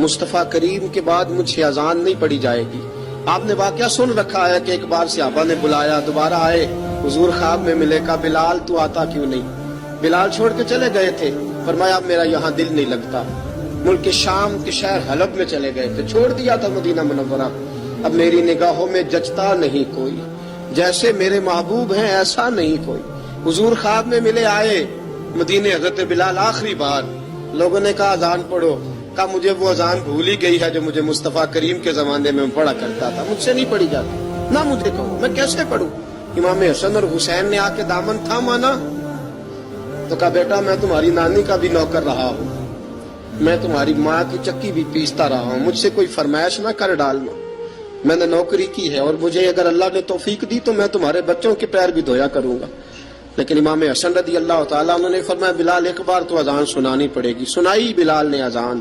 مصطفیٰ کریم کے بعد مجھ سے اذان نہیں پڑھی جائے گی۔ آپ نے واقعہ سن رکھا ہے کہ ایک بار صحابہ نے بلایا، دوبارہ آئے، حضور خواب میں ملے، کہا بلال تو آتا کیوں نہیں؟ بلال چھوڑ کے چلے گئے تھے، فرمایا اب میرا یہاں دل نہیں لگتا۔ ملک شام کے شہر حلب میں چلے گئے تھے، چھوڑ دیا تھا مدینہ منورہ، اب میری نگاہوں میں جچتا نہیں کوئی، جیسے میرے محبوب ہیں ایسا نہیں کوئی۔ حضور خواب میں ملے، آئے مدینے، حضرت بلال آخری بار، لوگوں نے کہا اذان پڑھو، کہا مجھے وہ اذان بھول ہی گئی ہے جو مجھے مصطفیٰ کریم کے زمانے میں پڑھا کرتا تھا، مجھ سے نہیں پڑھی جاتی، نہ مجھے کہو، میں کیسے پڑھوں؟ امام حسن اور حسین نے آ کے دامن تھاما نا، تو کہا بیٹا میں تمہاری نانی کا بھی نوکر رہا ہوں، میں تمہاری ماں کی چکی بھی پیستا رہا ہوں، مجھ سے کوئی فرمائش نہ کر ڈالنا، میں نے نوکری کی ہے، اور مجھے اگر اللہ نے توفیق دی تو میں تمہارے بچوں کے پیر بھی دھویا کروں گا۔ لیکن امام حسن رضی اللہ تعالیٰ عنہ نے فرمایا بلال ایک بار تو اذان سنانی پڑے گی۔ سنائی بلال نے اذان۔